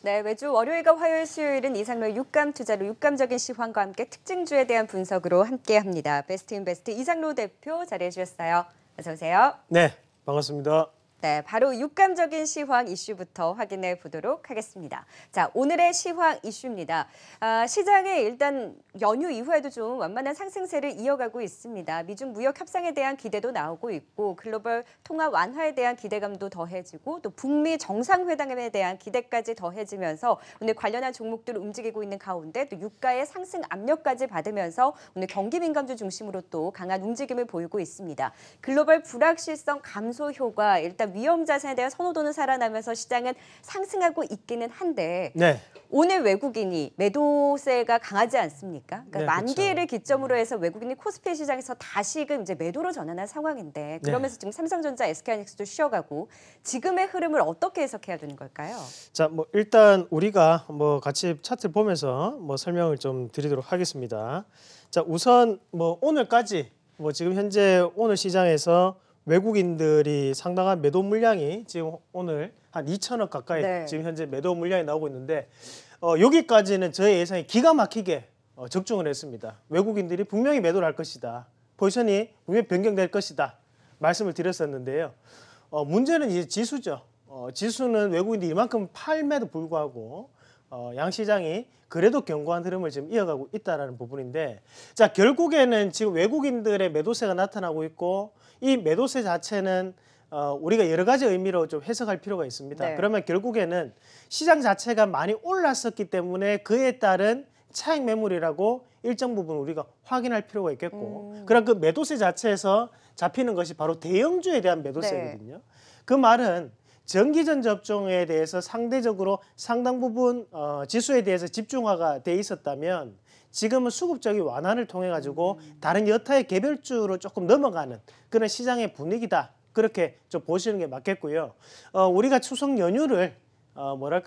네, 매주 월요일과 화요일, 수요일은 이상로의 육감 투자로 육감적인 시황과 함께 특징주에 대한 분석으로 함께합니다. 베스트 인베스트 이상로 대표 자리해 주셨어요. 어서 오세요. 네, 반갑습니다. 네, 바로 육감적인 시황 이슈부터 확인해 보도록 하겠습니다. 자, 오늘의 시황 이슈입니다. 시장에 일단 연휴 이후에도 좀 완만한 상승세를 이어가고 있습니다. 미중 무역 협상에 대한 기대도 나오고 있고 글로벌 통화 완화에 대한 기대감도 더해지고 또 북미 정상회담에 대한 기대까지 더해지면서 오늘 관련한 종목들 움직이고 있는 가운데 또 유가의 상승 압력까지 받으면서 오늘 경기 민감주 중심으로 또 강한 움직임을 보이고 있습니다. 글로벌 불확실성 감소 효과 일단 위험 자산에 대한 선호도는 살아나면서 시장은 상승하고 있기는 한데 네. 오늘 외국인이 매도세가 강하지 않습니까? 그러니까 네, 만기를 그렇죠. 기점으로 해서 외국인이 코스피 시장에서 다시금 이제 매도로 전환한 상황인데 그러면서 지금 삼성전자, SK하이닉스도 쉬어가고 지금의 흐름을 어떻게 해석해야 되는 걸까요? 자, 일단 우리가 같이 차트를 보면서 설명을 좀 드리도록 하겠습니다. 자, 우선 오늘까지 지금 현재 오늘 시장에서 외국인들이 상당한 매도 물량이 지금 오늘 한 2천억 가까이 지금 현재 매도 물량이 나오고 있는데 여기까지는 저의 예상이 기가 막히게 적중을 했습니다. 외국인들이 분명히 매도를 할 것이다. 포지션이 분명히 변경될 것이다. 말씀을 드렸었는데요. 문제는 이제 지수죠. 지수는 외국인들이 이만큼 팔매도 불구하고 양시장이 그래도 견고한 흐름을 지금 이어가고 있다는 부분인데 자, 결국에는 지금 외국인들의 매도세가 나타나고 있고 이 매도세 자체는 우리가 여러 가지 의미로 좀 해석할 필요가 있습니다. 네. 그러면 결국에는 시장 자체가 많이 올랐었기 때문에 그에 따른 차익 매물이라고 일정 부분 우리가 확인할 필요가 있겠고 그럼 그 매도세 자체에서 잡히는 것이 바로 대형주에 대한 매도세거든요. 그 말은 정기전 접종에 대해서 상대적으로 상당 부분 지수에 대해서 집중화가 돼 있었다면 지금은 수급적인 완화를 통해 가지고 다른 여타의 개별주로 조금 넘어가는 그런 시장의 분위기다. 그렇게 좀 보시는 게 맞겠고요. 우리가 추석 연휴를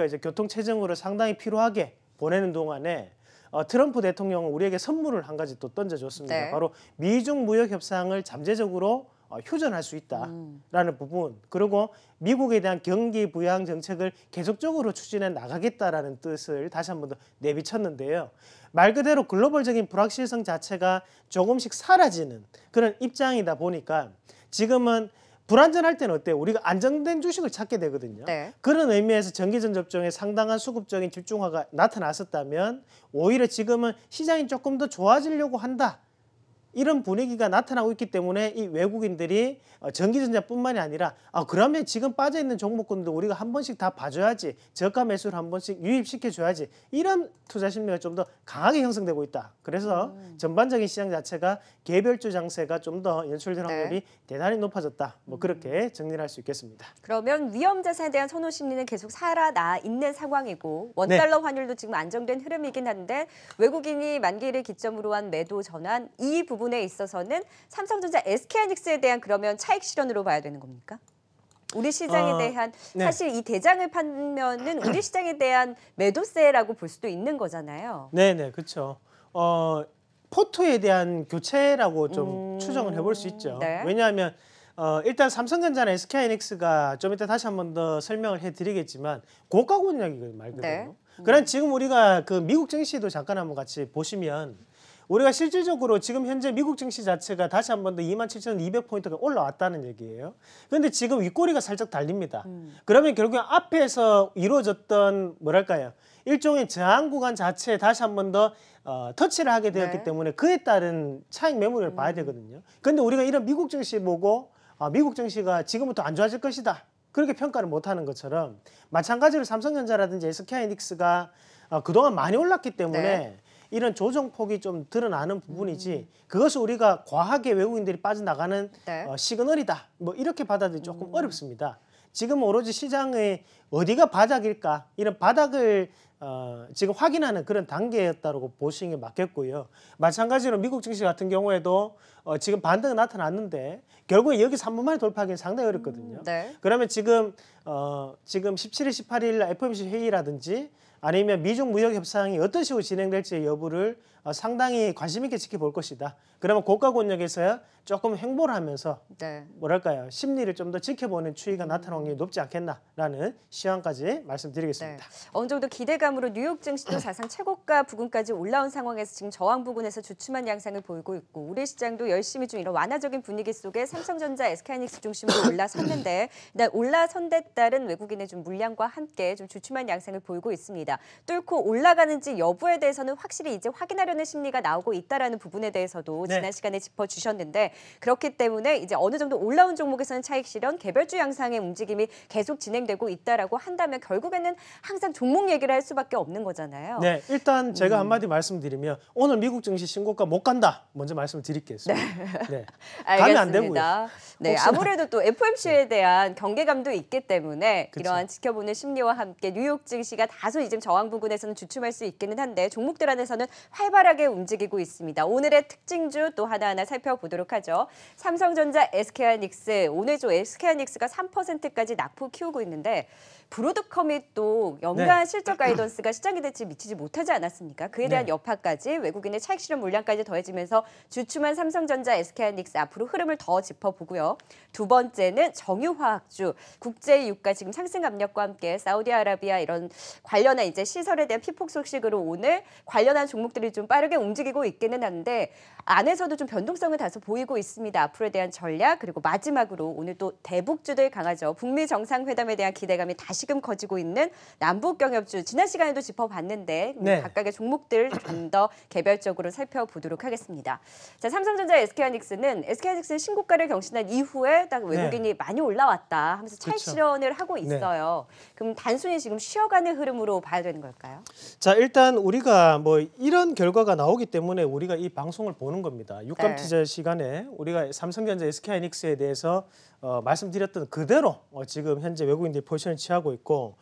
이제 교통체증으로 상당히 필요하게 보내는 동안에 트럼프 대통령은 우리에게 선물을 한 가지 또 던져줬습니다. 바로 미중 무역 협상을 잠재적으로 휴전할 수 있다라는 부분, 그리고 미국에 대한 경기 부양 정책을 계속적으로 추진해 나가겠다라는 뜻을 다시 한 번 더 내비쳤는데요. 말 그대로 글로벌적인 불확실성 자체가 조금씩 사라지는 그런 입장이다 보니까 지금은 불안전할 때는 어때요? 우리가 안정된 주식을 찾게 되거든요. 그런 의미에서 정기전 접종에 상당한 수급적인 집중화가 나타났었다면 오히려 지금은 시장이 조금 더 좋아지려고 한다. 이런 분위기가 나타나고 있기 때문에 이 외국인들이 전기전자뿐만이 아니라 그러면 지금 빠져있는 종목군도 우리가 한 번씩 다 봐줘야지, 저가 매수를 한 번씩 유입시켜줘야지, 이런 투자 심리가 좀 더 강하게 형성되고 있다. 그래서 전반적인 시장 자체가 개별주 장세가 좀 더 연출될 확률이 대단히 높아졌다. 그렇게 정리를 할 수 있겠습니다. 그러면 위험 자산에 대한 선호 심리는 계속 살아나 있는 상황이고 원달러 환율도 지금 안정된 흐름이긴 한데 외국인이 만기를 기점으로 한 매도 전환 이 부분에 있어서는 삼성전자, SK하이닉스에 대한 그러면 차익 실현으로 봐야 되는 겁니까? 우리 시장에 대한 사실 이 대장을 판면은 우리 시장에 대한 매도세라고 볼 수도 있는 거잖아요. 네네, 그렇죠. 포트에 대한 교체라고 좀 추정을 해볼 수 있죠. 왜냐하면 일단 삼성전자나 SK하이닉스가 좀 이따 다시 한 번 더 설명을 해드리겠지만 고가 권역이거든요, 말 그대로. 그럼 지금 우리가 그 미국 증시도 잠깐 한번 같이 보시면 우리가 실질적으로 지금 현재 미국 증시 자체가 다시 한 번 더 27,200포인트가 올라왔다는 얘기예요. 그런데 지금 윗꼬리가 살짝 달립니다. 그러면 결국 앞에서 이루어졌던 일종의 저항 구간 자체에 다시 한 번 더 터치를 하게 되었기 때문에 그에 따른 차익 매물을 봐야 되거든요. 그런데 우리가 이런 미국 증시 보고 미국 증시가 지금부터 안 좋아질 것이다. 그렇게 평가를 못하는 것처럼 마찬가지로 삼성전자라든지 SK하이닉스가 그동안 많이 올랐기 때문에 이런 조정폭이 좀 드러나는 부분이지 그것을 우리가 과하게 외국인들이 빠져나가는 시그널이다. 이렇게 받아들이기 조금 어렵습니다. 지금 오로지 시장의 어디가 바닥일까 이런 바닥을 지금 확인하는 그런 단계였다고 보시는 게 맞겠고요. 마찬가지로 미국 증시 같은 경우에도 지금 반등이 나타났는데 결국에 여기 3분만에 돌파하기는 상당히 어렵거든요. 그러면 지금 17일, 18일 FOMC 회의라든지 아니면 미중 무역 협상이 어떤 식으로 진행될지 여부를 상당히 관심 있게 지켜볼 것이다. 그러면 고가 권역에서 조금 횡보를 하면서 심리를 좀 더 지켜보는 추이가 나타나는 게 높지 않겠나라는 시황까지 말씀드리겠습니다. 네. 어느 정도 기대감으로 뉴욕 증시도 사상 최고가 부근까지 올라온 상황에서 지금 저항 부근에서 주춤한 양상을 보이고 있고 우리 시장도 열심히 좀 이런 완화적인 분위기 속에 삼성전자, SK하이닉스 중심으로 올라섰는데 일단 올라선 데 따른 외국인의 좀 물량과 함께 좀 주춤한 양상을 보이고 있습니다. 뚫고 올라가는지 여부에 대해서는 확실히 이제 확인하려는 심리가 나오고 있다라는 부분에 대해서도 네. 지난 시간에 짚어주셨는데 그렇기 때문에 이제 어느 정도 올라온 종목에서는 차익 실현, 개별주 양상의 움직임이 계속 진행되고 있다라고 한다면 결국에는 항상 종목 얘기를 할 수밖에 없는 거잖아요. 네, 일단 제가 한마디 말씀드리면 오늘 미국 증시 신고가 못 간다. 먼저 말씀드리겠습니다. 네. 가면 안 되고요. 알겠습니다. 네, 혹시나- 아무래도 또 FOMC에 대한 경계감도 있기 때문에 그쵸. 이러한 지켜보는 심리와 함께 뉴욕 증시가 다소 이제 저항 부근에서는 주춤할 수 있기는 한데 종목들 안에서는 활발하게 움직이고 있습니다. 오늘의 특징주 또 하나하나 살펴보도록 하죠. 삼성전자, SK하이닉스 오늘 저 SK하이닉스가 3%까지 낙폭 키우고 있는데 브로드컴이 또 연간 실적 가이던스가 시장 기대치에 미치지 못하지 않았습니까? 그에 대한 네. 여파까지 외국인의 차익 실현 물량까지 더해지면서 주춤한 삼성전자, SK하이닉스 앞으로 흐름을 더 짚어보고요. 두 번째는 정유화학주, 국제 유가 지금 상승 압력과 함께 사우디아라비아 이런 관련한 이제 시설에 대한 피폭 소식으로 오늘 관련한 종목들이 좀 빠르게 움직이고 있기는 한데 안에서도 좀 변동성을 다소 보이고 있습니다. 앞으로에 대한 전략 그리고 마지막으로 오늘 또 대북주들 강하죠. 북미 정상회담에 대한 기대감이 다시금 커지고 있는 남북경협주 지난 시간에도 짚어봤는데 네. 각각의 종목들 좀 더 개별적으로 살펴보도록 하겠습니다. 자, 삼성전자, SK하이닉스는 신고가를 경신한 이후에 딱 외국인이 많이 올라왔다 하면서 차익 그렇죠. 실현을 하고 있어요. 그럼 단순히 지금 쉬어가는 흐름으로 봐야 되는 걸까요? 자, 일단 우리가 뭐 이런 결과가 나오기 때문에 우리가 이 방송을 보는 겁니다. 육감 네. 티저 시간에 우리가 삼성전자, SK하이닉스에 대해서 말씀드렸던 그대로 지금 현재 외국인들이 포지션을 취하고 있고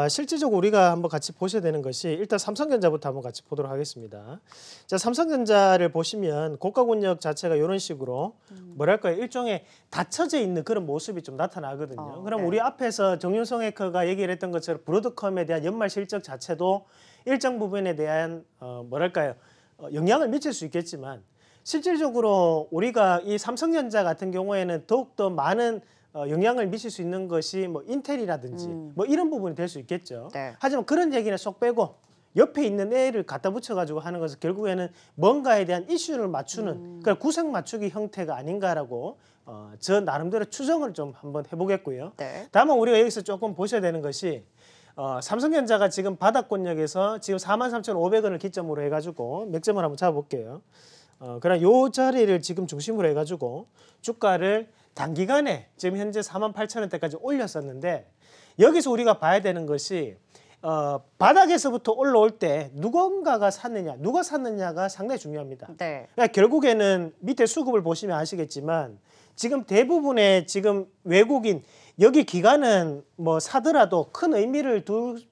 실질적으로 우리가 한번 같이 보셔야 되는 것이 일단 삼성전자부터 한번 같이 보도록 하겠습니다. 자, 삼성전자를 보시면 고가군역 자체가 이런 식으로 뭐랄까요 일종의 닫혀져 있는 그런 모습이 좀 나타나거든요. 그럼 네. 우리 앞에서 정윤성 해커가 얘기를 했던 것처럼 브로드컴에 대한 연말 실적 자체도 일정 부분에 대한 뭐랄까요 영향을 미칠 수 있겠지만 실질적으로 우리가 이 삼성전자 같은 경우에는 더욱더 많은 영향을 미칠 수 있는 것이 뭐 인텔이라든지 뭐 이런 부분이 될 수 있겠죠. 네. 하지만 그런 얘기는 쏙 빼고 옆에 있는 애를 갖다 붙여가지고 하는 것은 결국에는 뭔가에 대한 이슈를 맞추는 그런 구색 맞추기 형태가 아닌가라고 저 나름대로 추정을 좀 한번 해보겠고요. 네. 다만 우리가 여기서 조금 보셔야 되는 것이 삼성전자가 지금 바닥권역에서 지금 43,500원을 기점으로 해가지고 맥점을 한번 잡아볼게요. 그럼 요 자리를 지금 중심으로 해가지고 주가를 단기간에 지금 현재 48,000원대까지 올렸었는데 여기서 우리가 봐야 되는 것이 바닥에서부터 올라올 때 누군가가 샀느냐, 누가 샀느냐가 상당히 중요합니다. 네. 그러니까 결국에는 밑에 수급을 보시면 아시겠지만 지금 대부분의 지금 외국인 여기 기관은 뭐 사더라도 큰 의미를 둘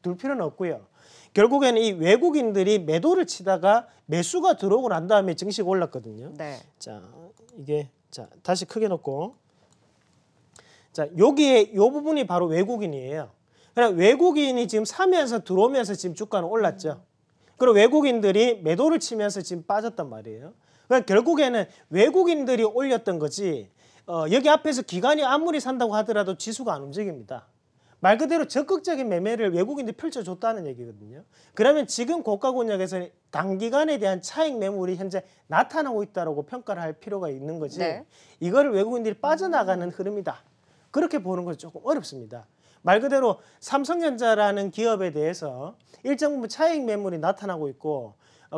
필요는 없고요. 결국에는 이 외국인들이 매도를 치다가 매수가 들어오고 난 다음에 증시가 올랐거든요. 네. 자, 이게 자 다시 크게 놓고 자 여기에 요 부분이 바로 외국인이에요. 그러니까 외국인이 지금 사면서 들어오면서 지금 주가는 올랐죠. 그리고 외국인들이 매도를 치면서 지금 빠졌단 말이에요. 그러니까 결국에는 외국인들이 올렸던 거지 여기 앞에서 기관이 아무리 산다고 하더라도 지수가 안 움직입니다. 말 그대로 적극적인 매매를 외국인들이 펼쳐줬다는 얘기거든요. 그러면 지금 고가권역에서는 단기간에 대한 차익 매물이 현재 나타나고 있다고 평가를 할 필요가 있는 거지. 네. 이거를 외국인들이 빠져나가는 흐름이다. 그렇게 보는 건 조금 어렵습니다. 말 그대로 삼성전자라는 기업에 대해서 일정 부분 차익 매물이 나타나고 있고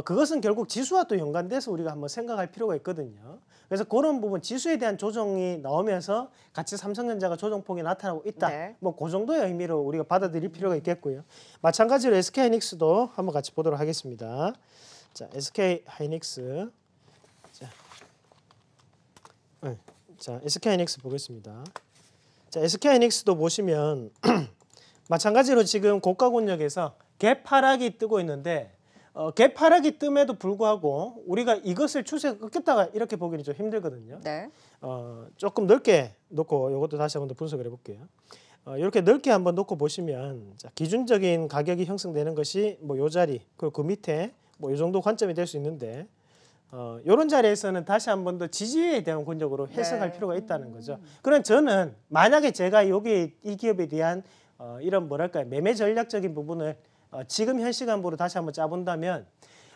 그것은 결국 지수와 또 연관돼서 우리가 한번 생각할 필요가 있거든요. 그래서 그런 부분 지수에 대한 조정이 나오면서 같이 삼성전자가 조정폭이 나타나고 있다. 네. 뭐 그 정도의 의미로 우리가 받아들일 필요가 있겠고요. 마찬가지로 SK하이닉스도 한번 같이 보도록 하겠습니다. 자, SK하이닉스. 자, SK하이닉스 보겠습니다. 자, SK하이닉스도 보시면 마찬가지로 지금 고가권역에서 갭하락이 뜨고 있는데 갭하락이 뜸에도 불구하고 우리가 이것을 추세가 꺾였다가 이렇게 보기는 좀 힘들거든요. 네. 조금 넓게 놓고 이것도 다시 한번 더 분석을 해볼게요. 이렇게 넓게 한번 놓고 보시면 자, 기준적인 가격이 형성되는 것이 뭐 요 자리 그리고 그 밑에 뭐 이 정도 관점이 될 수 있는데 이런 자리에서는 다시 한번 더 지지에 대한 근적으로 해석할 네. 필요가 있다는 거죠. 그럼 저는 만약에 제가 여기 이 기업에 대한 이런 뭐랄까요 매매 전략적인 부분을 지금 현 시간부로 다시 한번 짜본다면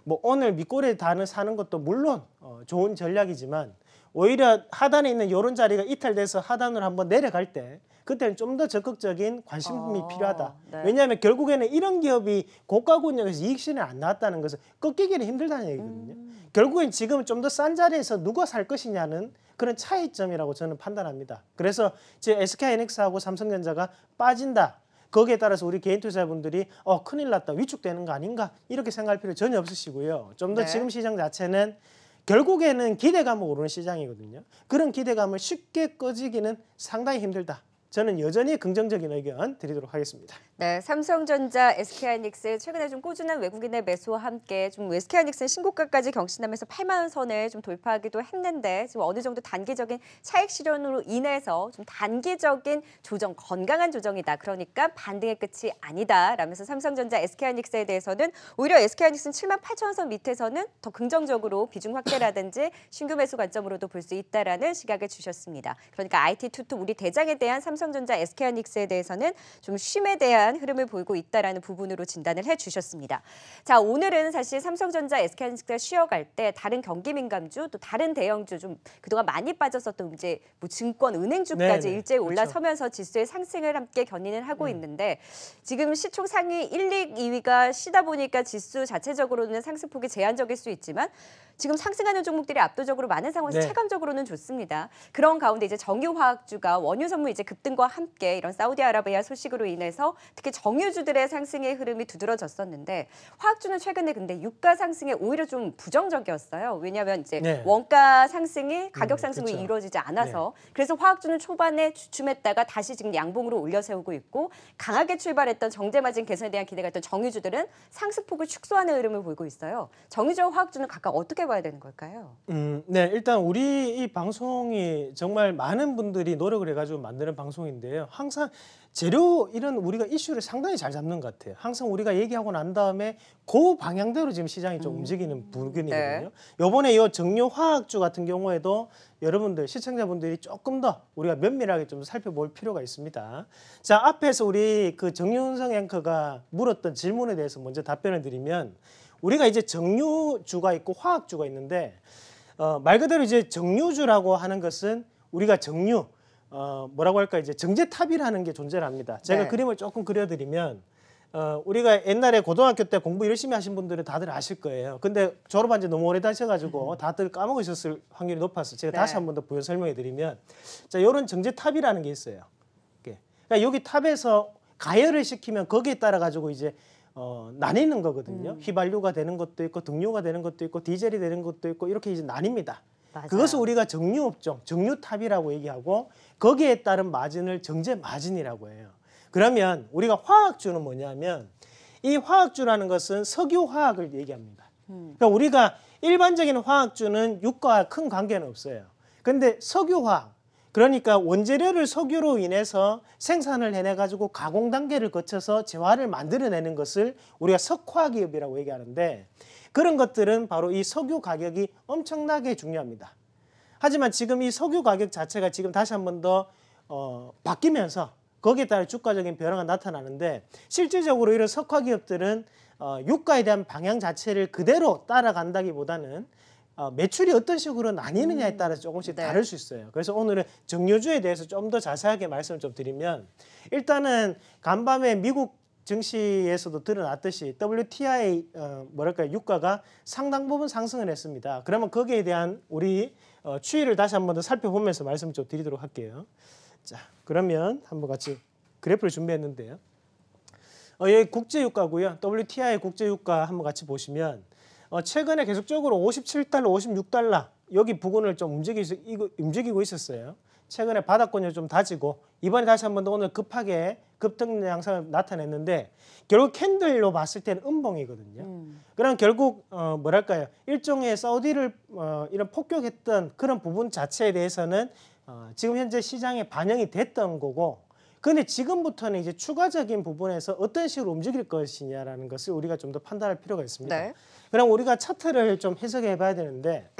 뭐 오늘 밑꼬리에 단을 사는 것도 물론 좋은 전략이지만 오히려 하단에 있는 이런 자리가 이탈돼서 하단으로 한번 내려갈 때 그때는 좀 더 적극적인 관심이 필요하다. 네. 왜냐하면 결국에는 이런 기업이 고가 운영에서 이익 실현이 안 나왔다는 것은 꺾이기는 힘들다는 얘기거든요. 결국엔 지금 좀 더 싼 자리에서 누가 살 것이냐는 그런 차이점이라고 저는 판단합니다. 그래서 제 SK하이닉스하고 삼성전자가 빠진다. 거기에 따라서 우리 개인 투자자분들이 큰일 났다. 위축되는 거 아닌가? 이렇게 생각할 필요 전혀 없으시고요. 좀 더 네. 지금 시장 자체는 결국에는 기대감을 오르는 시장이거든요. 그런 기대감을 쉽게 꺼지기는 상당히 힘들다. 저는 여전히 긍정적인 의견 드리도록 하겠습니다. 네, 삼성전자, SK하이닉스 최근에 좀 꾸준한 외국인의 매수와 함께 좀 SK하이닉스는 신고가까지 경신하면서 8만 원 선을 좀 돌파하기도 했는데 지금 어느 정도 단기적인 차익 실현으로 인해서 좀 단기적인 조정, 건강한 조정이다. 그러니까 반등의 끝이 아니다. 라면서 삼성전자, SK하이닉스에 대해서는 오히려 SK하이닉스는 7만 8천 원 선 밑에서는 더 긍정적으로 비중 확대라든지 신규 매수 관점으로도 볼 수 있다라는 시각을 주셨습니다. 그러니까 IT 투톱 우리 대장에 대한 삼성전자, SK하이닉스에 대해서는 좀 쉼에 대한 흐름을 보이고 있다라는 부분으로 진단을 해주셨습니다. 자, 오늘은 사실 삼성전자, SK하이닉스가 쉬어갈 때 다른 경기 민감주 또 다른 대형주 좀 그동안 많이 빠졌었던 이제 뭐 증권, 은행주까지 네네, 일제히 그렇죠. 올라서면서 지수의 상승을 함께 견인을 하고 있는데 지금 시총 상위 1, 2위가 쉬다 보니까 지수 자체적으로는 상승폭이 제한적일 수 있지만 지금 상승하는 종목들이 압도적으로 많은 상황에서 네. 체감적으로는 좋습니다. 그런 가운데 이제 정유화학주가 원유 선물 이제 급등과 함께 이런 사우디아라비아 소식으로 인해서 특히 정유주들의 상승의 흐름이 두드러졌었는데 화학주는 최근에 근데 유가 상승에 오히려 좀 부정적이었어요. 왜냐하면 이제 네. 원가 상승이 가격 상승으로 그렇죠. 이루어지지 않아서 그래서 화학주는 초반에 주춤했다가 다시 지금 양봉으로 올려세우고 있고 강하게 출발했던 정제마진 개선에 대한 기대가 있던 정유주들은 상승폭을 축소하는 흐름을 보이고 있어요. 정유주와 화학주는 각각 어떻게 봐야 되는 걸까요? 네, 일단 우리 이 방송이 정말 많은 분들이 노력을 해가지고 만드는 방송인데요. 항상 재료 이런 우리가 이슈를 상당히 잘 잡는 것 같아요. 항상 우리가 얘기하고 난 다음에 그 방향대로 지금 시장이 좀 움직이는 부분이거든요. 네. 요번에 이 정유화학주 같은 경우에도 여러분들 시청자분들이 조금 더 우리가 면밀하게 좀 살펴볼 필요가 있습니다. 자, 앞에서 우리 그 정윤성 앵커가 물었던 질문에 대해서 먼저 답변을 드리면 우리가 이제 정유주가 있고 화학주가 있는데 말 그대로 이제 정유주라고 하는 것은 우리가 정유 뭐라고 할까 이제 정제탑이라는 게 존재를 합니다. 제가 네. 그림을 조금 그려드리면 우리가 옛날에 고등학교 때 공부 열심히 하신 분들은 다들 아실 거예요. 근데 졸업한 지 너무 오래되셔가지고 다들 까먹으셨을 확률이 높아서 제가 네. 다시 한 번 더 부연 설명해드리면 자, 이런 정제탑이라는 게 있어요. 그러니까 여기 탑에서 가열을 시키면 거기에 따라 가지고 이제 나뉘는 거거든요. 휘발유가 되는 것도 있고 등유가 되는 것도 있고 디젤이 되는 것도 있고 이렇게 이제 나뉩니다. 맞아요. 그것을 우리가 정유업종, 정유탑이라고 얘기하고 거기에 따른 마진을 정제 마진이라고 해요. 그러면 우리가 화학주는 뭐냐면 이 화학주라는 것은 석유화학을 얘기합니다. 그러니까 우리가 일반적인 화학주는 유가와 큰 관계는 없어요. 근데 석유화학 그러니까 원재료를 석유로 인해서 생산을 해내가지고 가공 단계를 거쳐서 재화를 만들어내는 것을 우리가 석화기업이라고 얘기하는데 그런 것들은 바로 이 석유 가격이 엄청나게 중요합니다. 하지만 지금 이 석유 가격 자체가 지금 다시 한 번 더 바뀌면서 거기에 따라 주가적인 변화가 나타나는데 실질적으로 이런 석화기업들은 유가에 대한 방향 자체를 그대로 따라간다기보다는 매출이 어떤 식으로 나뉘느냐에 따라서 조금씩 네. 다를 수 있어요. 그래서 오늘은 정유주에 대해서 좀 더 자세하게 말씀을 좀 드리면 일단은 간밤에 미국 증시에서도 드러났듯이 WTI 뭐랄까 유가가 상당 부분 상승을 했습니다. 그러면 거기에 대한 우리 추이를 다시 한 번 더 살펴보면서 말씀 좀 드리도록 할게요. 자, 그러면 한번 같이 그래프를 준비했는데요. 여기 국제유가고요. WTI 국제유가 한번 같이 보시면 최근에 계속적으로 57달러, 56달러 여기 부근을 좀 움직이고 있었어요. 최근에 바닥권을 좀 다지고 이번에 다시 한 번 더 오늘 급하게 급등 양상을 나타냈는데 결국 캔들로 봤을 때는 음봉이거든요. 그럼 결국 뭐랄까요? 일종의 사우디를 이런 폭격했던 그런 부분 자체에 대해서는 지금 현재 시장에 반영이 됐던 거고 근데 지금부터는 이제 추가적인 부분에서 어떤 식으로 움직일 것이냐라는 것을 우리가 좀 더 판단할 필요가 있습니다. 네. 그럼 우리가 차트를 좀 해석해 봐야 되는데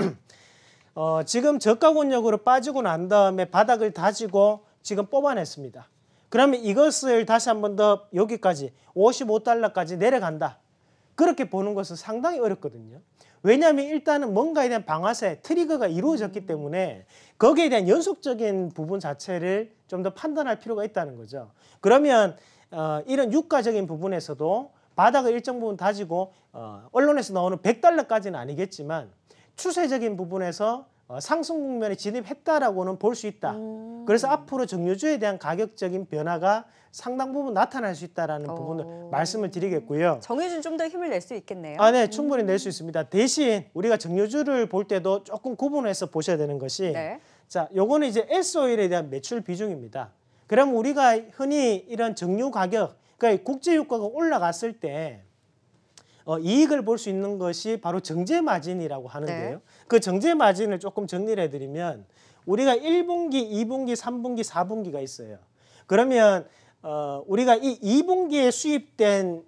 지금 저가 권역으로 빠지고 난 다음에 바닥을 다지고 지금 뽑아냈습니다. 그러면 이것을 다시 한 번 더 여기까지 55달러까지 내려간다. 그렇게 보는 것은 상당히 어렵거든요. 왜냐하면 일단은 뭔가에 대한 방아쇠, 트리거가 이루어졌기 때문에 거기에 대한 연속적인 부분 자체를 좀 더 판단할 필요가 있다는 거죠. 그러면 이런 유가적인 부분에서도 바닥을 일정 부분 다지고 언론에서 나오는 100달러까지는 아니겠지만 추세적인 부분에서 상승 국면에 진입했다라고는 볼 수 있다. 그래서 앞으로 정유주에 대한 가격적인 변화가 상당 부분 나타날 수 있다라는 부분을 말씀을 드리겠고요. 정유주는 좀 더 힘을 낼 수 있겠네요. 네, 충분히 낼 수 있습니다. 대신 우리가 정유주를 볼 때도 조금 구분해서 보셔야 되는 것이 네. 자, 요거는 이제 S-오일에 대한 매출 비중입니다. 그럼 우리가 흔히 이런 정유 가격, 그러니까 국제 유가가 올라갔을 때 이익을 볼 수 있는 것이 바로 정제 마진이라고 하는데요. 네. 그 정제 마진을 조금 정리를 해드리면 우리가 1분기, 2분기, 3분기, 4분기가 있어요. 그러면 우리가 이 2분기에 수입된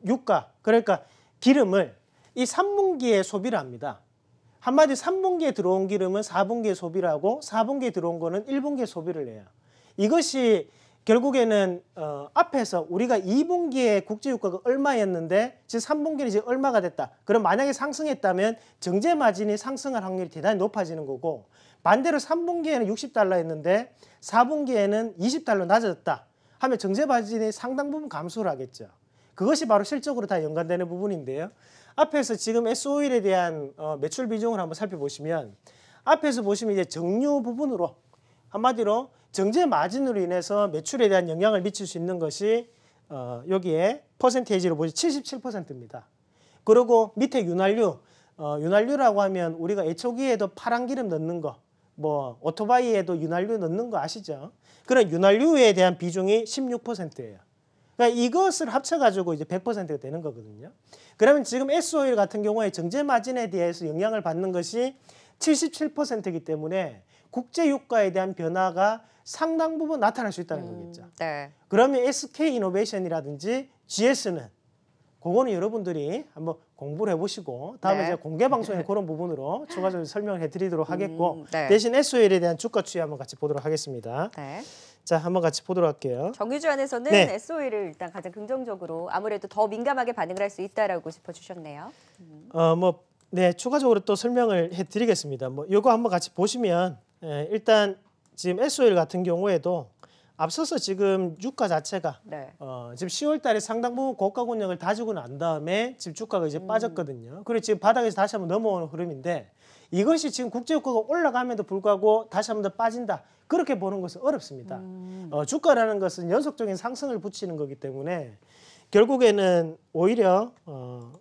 유가, 그러니까 기름을 이 3분기에 소비를 합니다. 한마디 3분기에 들어온 기름은 4분기에 소비를 하고 4분기에 들어온 거는 1분기에 소비를 해요. 이것이 결국에는 앞에서 우리가 2분기에 국제유가가 얼마였는데 지금 3분기는 이제 얼마가 됐다. 그럼 만약에 상승했다면 정제 마진이 상승할 확률이 대단히 높아지는 거고 반대로 3분기에는 60달러였는데 4분기에는 20달러 낮아졌다 하면 정제 마진이 상당 부분 감소를 하겠죠. 그것이 바로 실적으로 다 연관되는 부분인데요. 앞에서 지금 S-오일에 대한 매출 비중을 한번 살펴보시면 앞에서 보시면 이제 정유 부분으로 한마디로 정제 마진으로 인해서 매출에 대한 영향을 미칠 수 있는 것이 여기에 퍼센테이지로 보시 77%입니다. 그리고 밑에 윤활유, 윤활유라고 하면 우리가 애초기에도 파란 기름 넣는 거, 뭐 오토바이에도 윤활유 넣는 거 아시죠? 그런 윤활유에 대한 비중이 16%예요. 그러니까 이것을 합쳐가지고 이제 100%가 되는 거거든요. 그러면 지금 S-오일 같은 경우에 정제 마진에 대해서 영향을 받는 것이 77%이기 때문에 국제 유가에 대한 변화가 상당 부분 나타날 수 있다는 거겠죠. 네. 그러면 SK이노베이션이라든지 GS는 그거는 여러분들이 한번 공부를 해보시고 다음에 네. 제가 공개 방송에 그런 부분으로 추가적으로 설명을 해드리도록 하겠고 네. 대신 S-오일에 대한 주가 추이 한번 같이 보도록 하겠습니다. 네. 자, 한번 같이 보도록 할게요. 정유주 안에서는 네. S-오일을 일단 가장 긍정적으로 아무래도 더 민감하게 반응을 할 수 있다라고 짚어주셨네요. 네, 추가적으로 또 설명을 해드리겠습니다. 요거 한번 같이 보시면 일단 지금 S-오일 같은 경우에도 앞서서 지금 유가 자체가 네. 지금 10월 달에 상당 부분 고가 권역을 다지고 난 다음에 지금 주가가 이제 빠졌거든요. 그리고 지금 바닥에서 다시 한번 넘어오는 흐름인데 이것이 지금 국제 유가가 올라감에도 불구하고 다시 한번 더 빠진다. 그렇게 보는 것은 어렵습니다. 주가라는 것은 연속적인 상승을 붙이는 거기 때문에 결국에는 오히려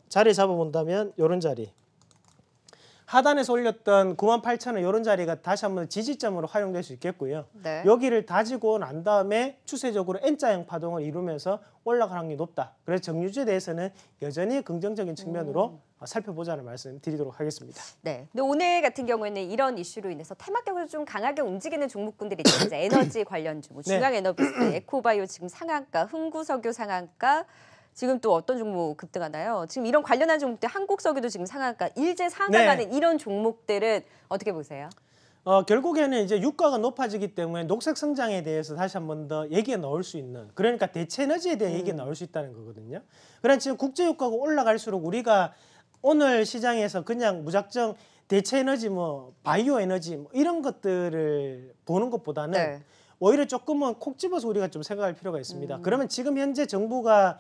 자리 잡아본다면 이런 자리. 하단에서 올렸던 98,000원 이런 자리가 다시 한번 지지점으로 활용될 수 있겠고요. 네. 여기를 다지고 난 다음에 추세적으로 N자형 파동을 이루면서 올라갈 확률이 높다. 그래서 정유주에 대해서는 여전히 긍정적인 측면으로 살펴보자는 말씀 드리도록 하겠습니다. 네. 근데 오늘 같은 경우에는 이런 이슈로 인해서 테마격으로 좀 강하게 움직이는 종목군들이 있죠. 이제 에너지 관련주, 뭐 중앙에너비스, 에코바이오 지금 상한가, 흥구석유 상한가. 지금 또 어떤 종목 급등하나요? 지금 이런 관련한 종목들 한국석유도 지금 상한가, 일제 상한가는 이런 종목들은 어떻게 보세요? 결국에는 이제 유가가 높아지기 때문에 녹색 성장에 대해서 다시 한 번 더 얘기가 나올 수 있는 그러니까 대체 에너지에 대한 얘기가 나올 수 있다는 거거든요. 그러나 지금 국제 유가가 올라갈수록 우리가 오늘 시장에서 그냥 무작정 대체 에너지 뭐 바이오 에너지 뭐 이런 것들을 보는 것보다는 네. 오히려 조금은 콕 집어서 우리가 좀 생각할 필요가 있습니다. 그러면 지금 현재 정부가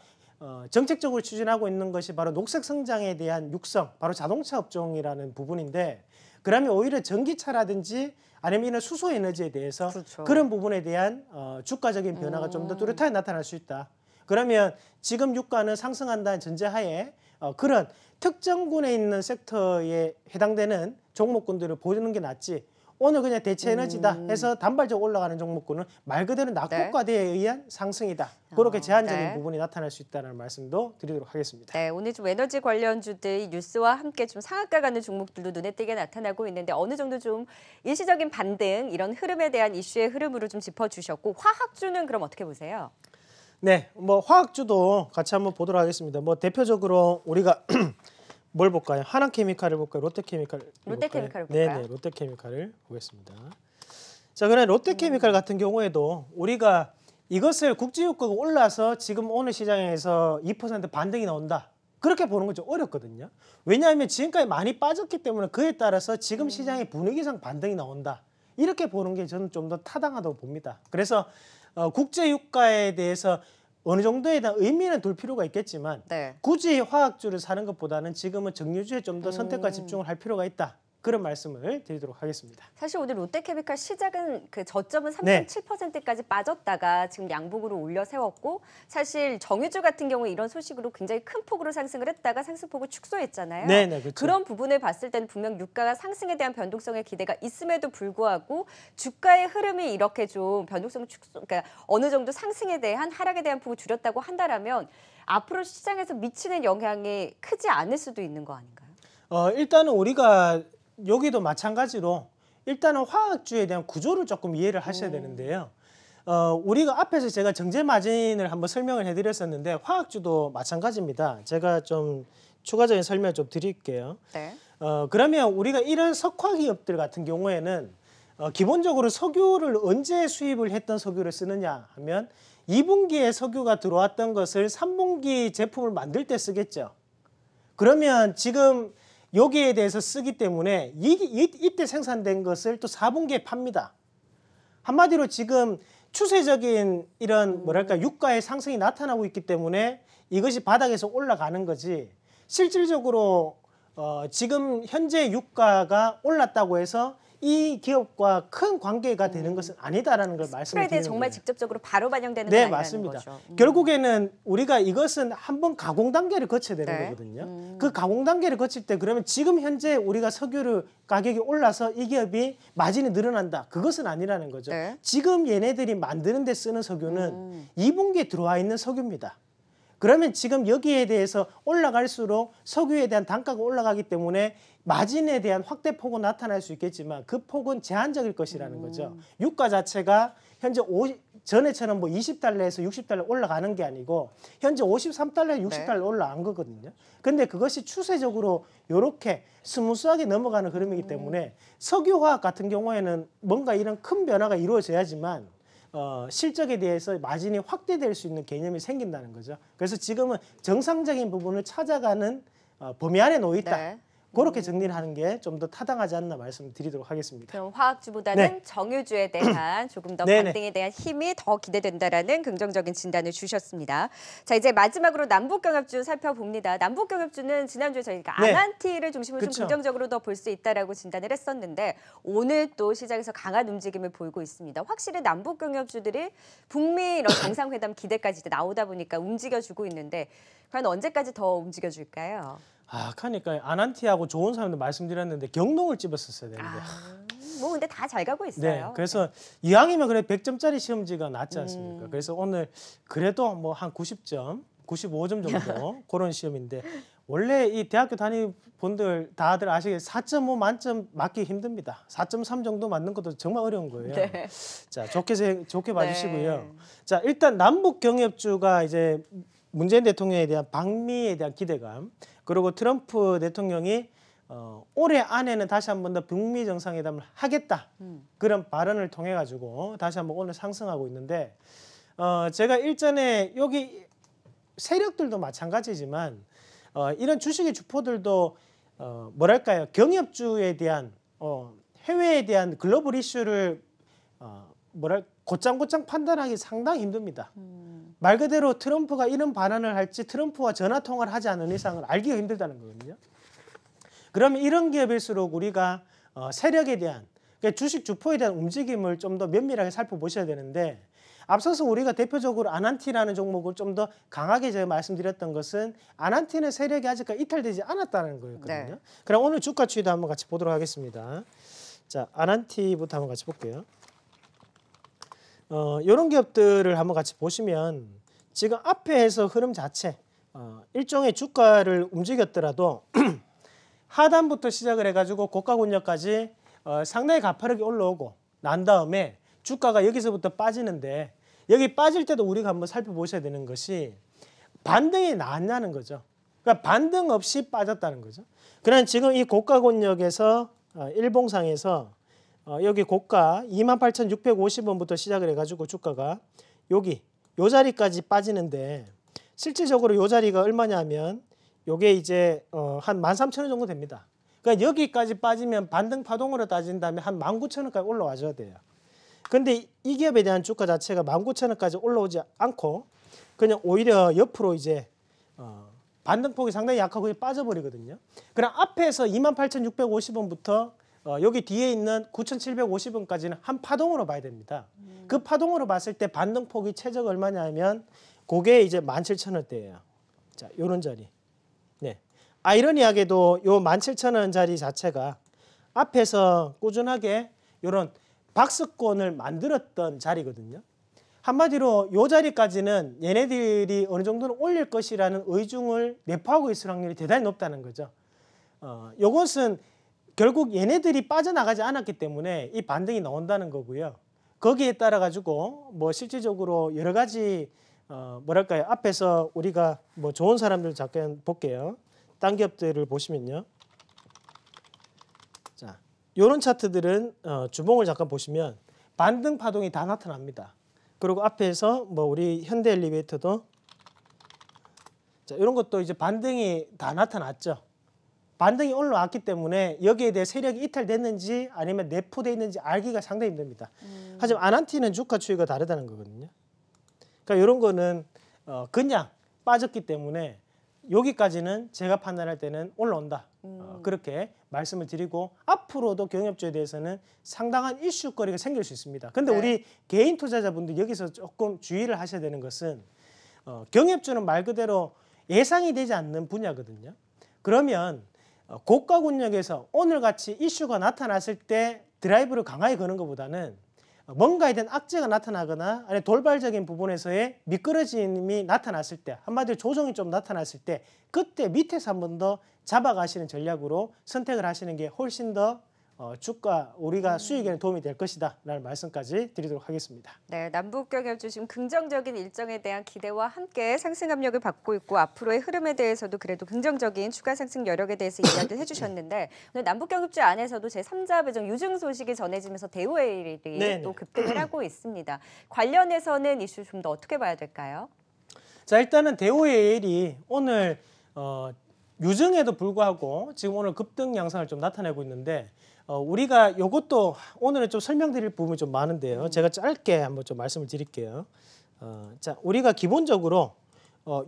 정책적으로 추진하고 있는 것이 바로 녹색 성장에 대한 육성, 바로 자동차 업종이라는 부분인데 그러면 오히려 전기차라든지 아니면 이런 수소 에너지에 대해서 그렇죠. 그런 부분에 대한 주가적인 변화가 좀 더 뚜렷하게 나타날 수 있다. 그러면 지금 유가는 상승한다는 전제하에 그런 특정군에 있는 섹터에 해당되는 종목군들을 보는 게 낫지 오늘 그냥 대체 에너지다 해서 단발적으로 올라가는 종목군은 말 그대로 낙폭과대에 의한 상승이다. 그렇게 제한적인 네. 부분이 나타날 수 있다는 말씀도 드리도록 하겠습니다. 네, 오늘 좀 에너지 관련주들 뉴스와 함께 좀 상한가 가는 종목들도 눈에 띄게 나타나고 있는데 어느 정도 좀 일시적인 반등 이런 흐름에 대한 이슈의 흐름으로 좀 짚어주셨고 화학주는 그럼 어떻게 보세요? 네, 뭐 화학주도 같이 한번 보도록 하겠습니다. 뭐 대표적으로 우리가 뭘 볼까요? 하나케미칼을 볼까요? 롯데케미칼을 롯데케미칼을 볼까요? 네, 롯데케미칼을 보겠습니다. 자, 그럼 롯데케미칼 같은 경우에도 우리가 이것을 국제유가가 올라서 지금 오늘 시장에서 2% 반등이 나온다. 그렇게 보는 건 좀 어렵거든요. 왜냐하면 지금까지 많이 빠졌기 때문에 그에 따라서 지금 시장의 분위기상 반등이 나온다. 이렇게 보는 게 저는 좀 더 타당하다고 봅니다. 그래서 국제유가에 대해서 어느 정도에 대한 의미는 둘 필요가 있겠지만 네. 굳이 화학주를 사는 것보다는 지금은 정유주에 좀 더 선택과 집중을 할 필요가 있다. 그런 말씀을 드리도록 하겠습니다. 사실 오늘 롯데케미칼 시작은 그 저점은 네. 3.7%까지 빠졌다가 지금 양봉으로 올려 세웠고 사실 정유주 같은 경우 이런 소식으로 굉장히 큰 폭으로 상승을 했다가 상승폭을 축소했잖아요. 네네, 그렇죠. 그런 부분을 봤을 때는 분명 유가가 상승에 대한 변동성의 기대가 있음에도 불구하고 주가의 흐름이 이렇게 좀 변동성 축소, 그러니까 어느 정도 상승에 대한 하락에 대한 폭을 줄였다고 한다라면 앞으로 시장에서 미치는 영향이 크지 않을 수도 있는 거 아닌가요? 일단은 우리가 여기도 마찬가지로 일단은 화학주에 대한 구조를 조금 이해를 하셔야 되는데요. 우리가 앞에서 제가 정제 마진을 한번 설명을 해드렸었는데 화학주도 마찬가지입니다. 제가 좀 추가적인 설명 좀 드릴게요. 네. 그러면 우리가 이런 석화 기업들 같은 경우에는 기본적으로 석유를 언제 수입을 했던 석유를 쓰느냐 하면 2분기에 석유가 들어왔던 것을 3분기 제품을 만들 때 쓰겠죠. 그러면 지금 여기에 대해서 쓰기 때문에 이때 생산된 것을 또 4분기에 팝니다. 한마디로 지금 추세적인 이런 뭐랄까 유가의 상승이 나타나고 있기 때문에 이것이 바닥에서 올라가는 거지 실질적으로 지금 현재 유가가 올랐다고 해서 이 기업과 큰 관계가 되는 것은 아니다라는 걸 말씀을 스프레드에 드리는 정말 거예요. 직접적으로 바로 반영되는 건 네, 아니라는 맞습니다. 거죠. 결국에는 우리가 이것은 한번 가공 단계를 거쳐야 되는 네. 거거든요. 그 가공 단계를 거칠 때 그러면 지금 현재 우리가 석유를 가격이 올라서 이 기업이 마진이 늘어난다. 그것은 아니라는 거죠. 네. 지금 얘네들이 만드는 데 쓰는 석유는 2분기에 들어와 있는 석유입니다. 그러면 지금 여기에 대해서 올라갈수록 석유에 대한 단가가 올라가기 때문에 마진에 대한 확대 폭은 나타날 수 있겠지만 그 폭은 제한적일 것이라는 거죠. 유가 자체가 현재 전에처럼 뭐 20달러에서 60달러 올라가는 게 아니고 현재 53달러, 60달러 올라간 거거든요. 근데 그것이 추세적으로 이렇게 스무스하게 넘어가는 흐름이기 때문에 석유화학 같은 경우에는 뭔가 이런 큰 변화가 이루어져야지만 실적에 대해서 마진이 확대될 수 있는 개념이 생긴다는 거죠. 그래서 지금은 정상적인 부분을 찾아가는 범위 안에 놓여 있다. 네. 그렇게 정리를 하는 게 좀 더 타당하지 않나 말씀드리도록 하겠습니다. 그럼 화학주보다는 네. 정유주에 대한 조금 더 네네. 반등에 대한 힘이 더 기대된다라는 긍정적인 진단을 주셨습니다. 자, 이제 마지막으로 남북경협주 살펴봅니다. 남북경협주는 지난주에 저희가 네. 아난티를 중심으로 좀 그쵸. 긍정적으로 더 볼 수 있다라고 진단을 했었는데 오늘 또 시장에서 강한 움직임을 보이고 있습니다. 확실히 남북경협주들이 북미 이런 정상회담 기대까지 이제 나오다 보니까 움직여주고 있는데 과연 언제까지 더 움직여줄까요? 그러니까 아난티하고 좋은 사람들 말씀드렸는데 경농을 집었었어야 되는데. 뭐 근데 다 잘 가고 네, 있어요. 그래서 이왕이면 그래 100점짜리 시험지가 낫지 않습니까? 그래서 오늘 그래도 뭐 한 90점, 95점 정도 그런 시험인데 원래 이 대학교 다니는 분들 다들 아시겠 4.5 만점 맞기 힘듭니다. 4.3 정도 맞는 것도 정말 어려운 거예요. 네. 자, 좋게 봐주시고요. 네. 자, 일단 남북 경협주가 이제 문재인 대통령에 대한 방미에 대한 기대감 그리고 트럼프 대통령이 올해 안에는 다시 한 번 더 북미 정상회담을 하겠다 그런 발언을 통해 가지고 다시 한번 오늘 상승하고 있는데 제가 일전에 여기 세력들도 마찬가지지만 이런 주식의 주포들도 뭐랄까요 경협주에 대한 해외에 대한 글로벌 이슈를 곧장 판단하기 상당히 힘듭니다. 말 그대로 트럼프가 이런 발언을 할지 트럼프와 전화 통화를 하지 않은 이상은 알기가 힘들다는 거거든요. 그러면 이런 기업일수록 우리가 세력에 대한 그러니까 주식 주포에 대한 움직임을 좀 더 면밀하게 살펴보셔야 되는데 앞서서 우리가 대표적으로 아난티라는 종목을 좀 더 강하게 제가 말씀드렸던 것은 아난티는 세력이 아직까지 이탈되지 않았다는 거였거든요. 네. 그럼 오늘 주가 추이도 한번 같이 보도록 하겠습니다. 자, 아난티부터 한번 같이 볼게요. 이런 기업들을 한번 같이 보시면 지금 앞에서 흐름 자체 일종의 주가를 움직였더라도 하단부터 시작을 해가지고 고가 권역까지 상당히 가파르게 올라오고 난 다음에 주가가 여기서부터 빠지는데 여기 빠질 때도 우리가 한번 살펴보셔야 되는 것이 반등이 나왔냐는 거죠. 그러니까 반등 없이 빠졌다는 거죠. 그러나 지금 이 고가 권역에서 일봉상에서 여기 고가 28,650원부터 시작을 해가지고 주가가 여기 요 자리까지 빠지는데 실질적으로 요 자리가 얼마냐면 요게 이제 한 13,000원 정도 됩니다. 그러니까 여기까지 빠지면 반등 파동으로 따진다면 한 19,000원까지 올라와줘야 돼요. 근데 이 기업에 대한 주가 자체가 19,000원까지 올라오지 않고 그냥 오히려 옆으로 이제 반등폭이 상당히 약하고 그냥 빠져버리거든요. 그럼 앞에서 28,650원부터 여기 뒤에 있는 9,750원까지는 한 파동으로 봐야 됩니다. 그 파동으로 봤을 때 반등폭이 최저가 얼마냐면 그게 이제 17,000원대예요. 자, 요런 자리. 네. 아이러니하게도 요 17,000원 자리 자체가 앞에서 꾸준하게 요런 박스권을 만들었던 자리거든요. 한마디로 요 자리까지는 얘네들이 어느 정도는 올릴 것이라는 의중을 내포하고 있을 확률이 대단히 높다는 거죠. 요것은 결국 얘네들이 빠져나가지 않았기 때문에 이 반등이 나온다는 거고요. 거기에 따라 가지고 뭐 실질적으로 여러 가지 뭐랄까요, 앞에서 우리가 뭐 좋은 사람들 잠깐 볼게요. 딴 기업들을 보시면요. 자, 요런 차트들은 주봉을 잠깐 보시면 반등 파동이 다 나타납니다. 그리고 앞에서 뭐 우리 현대 엘리베이터도 자, 이런 것도 이제 반등이 다 나타났죠. 반등이 올라왔기 때문에 여기에 대해 세력이 이탈됐는지 아니면 내포되어 있는지 알기가 상당히 힘듭니다. 하지만 아난티는 주가 추이가 다르다는 거거든요. 그러니까 이런 거는 그냥 빠졌기 때문에 여기까지는 제가 판단할 때는 올라온다. 그렇게 말씀을 드리고 앞으로도 경협주에 대해서는 상당한 이슈거리가 생길 수 있습니다. 근데 네. 우리 개인 투자자분들 여기서 조금 주의를 하셔야 되는 것은 경협주는 말 그대로 예상이 되지 않는 분야거든요. 그러면 고가 권역에서 오늘같이 이슈가 나타났을 때 드라이브를 강하게 거는 것보다는 뭔가에 대한 악재가 나타나거나 아니면 돌발적인 부분에서의 미끄러짐이 나타났을 때 한마디로 조정이 좀 나타났을 때 그때 밑에서 한 번 더 잡아가시는 전략으로 선택을 하시는 게 훨씬 더 주가 우리가 수익에는 도움이 될 것이다 라는 말씀까지 드리도록 하겠습니다. 네, 남북경협주 지금 긍정적인 일정에 대한 기대와 함께 상승 압력을 받고 있고 앞으로의 흐름에 대해서도 그래도 긍정적인 추가 상승 여력에 대해서 이야기를 해주셨는데 오늘 남북경협주 안에서도 제3자 배정 유증 소식이 전해지면서 대우에일이 네네. 또 급등을 하고 있습니다. 관련해서는 이슈 좀 더 어떻게 봐야 될까요? 자, 일단은 대우에일이 오늘 유증에도 불구하고 지금 오늘 급등 양상을 좀 나타내고 있는데 우리가 이것도 오늘은 좀 설명드릴 부분이 좀 많은데요. 제가 짧게 한번 좀 말씀을 드릴게요. 자, 우리가 기본적으로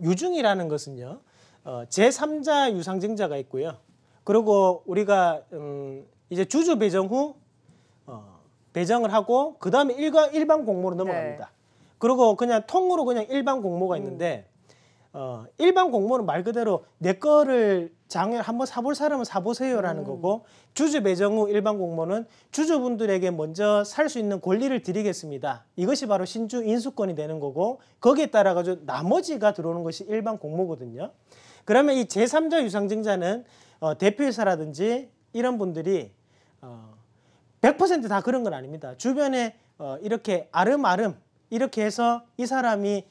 유증이라는 것은요. 제3자 유상증자가 있고요. 그리고 우리가 이제 주주 배정 후 배정을 하고 그 다음에 일반 공모로 넘어갑니다. 네. 그리고 그냥 통으로 그냥 일반 공모가 있는데 일반 공모는 말 그대로 내 거를 장에 한번 사볼 사람은 사보세요라는 거고 주주 배정 후 일반 공모는 주주분들에게 먼저 살 수 있는 권리를 드리겠습니다. 이것이 바로 신주 인수권이 되는 거고 거기에 따라 가지고 나머지가 들어오는 것이 일반 공모거든요. 그러면 이 제3자 유상증자는 대표이사라든지 이런 분들이 100% 다 그런 건 아닙니다. 주변에 이렇게 아름아름 이렇게 해서 이 사람이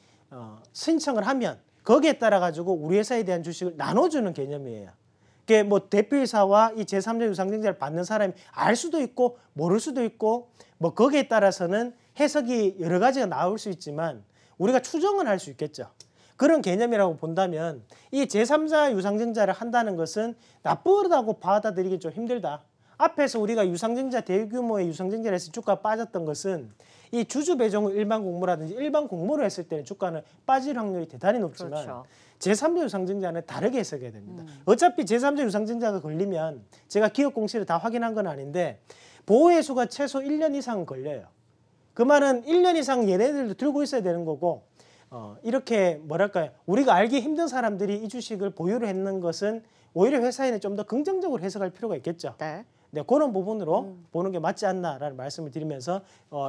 신청을 하면 거기에 따라 가지고 우리 회사에 대한 주식을 나눠주는 개념이에요. 그게 뭐 대표이사와 이 제3자 유상증자를 받는 사람이 알 수도 있고 모를 수도 있고 뭐 거기에 따라서는 해석이 여러 가지가 나올 수 있지만 우리가 추정은 할 수 있겠죠. 그런 개념이라고 본다면 이 제3자 유상증자를 한다는 것은 나쁘다고 받아들이기 좀 힘들다. 앞에서 우리가 유상증자 대규모의 유상증자를 해서 주가가 빠졌던 것은 이 주주 배정 후 일반 공모라든지 일반 공모를 했을 때는 주가는 빠질 확률이 대단히 높지만 그렇죠. 제3자 유상증자는 다르게 해석해야 됩니다. 어차피 제3자 유상증자가 걸리면 제가 기업 공시를 다 확인한 건 아닌데 보호해수가 최소 1년 이상 걸려요. 그 말은 1년 이상 얘네들도 들고 있어야 되는 거고 이렇게 뭐랄까요 우리가 알기 힘든 사람들이 이 주식을 보유를 했는 것은 오히려 회사에는 좀 더 긍정적으로 해석할 필요가 있겠죠. 네. 네, 그런 부분으로 보는 게 맞지 않나라는 말씀을 드리면서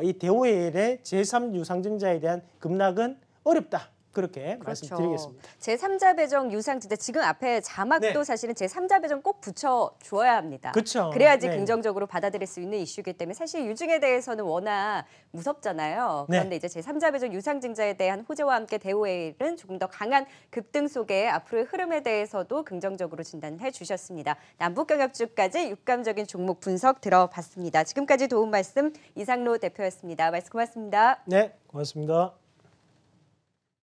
이 대우에일의 제3 유상증자에 대한 급락은 어렵다. 그렇게 말씀드리겠습니다. 제3자 배정 유상증자 지금 앞에 자막도 네. 사실은 제3자 배정 꼭 붙여 주어야 합니다. 그렇죠. 그래야지 네. 긍정적으로 받아들일 수 있는 이슈이기 때문에 사실 유증에 대해서는 워낙 무섭잖아요. 네. 그런데 이제 제3자 배정 유상증자에 대한 호재와 함께 대우에일은 조금 더 강한 급등 속에 앞으로의 흐름에 대해서도 긍정적으로 진단해 주셨습니다. 남북경협주까지 육감적인 종목 분석 들어봤습니다. 지금까지 도움 말씀 이상로 대표였습니다. 말씀 고맙습니다. 네, 고맙습니다.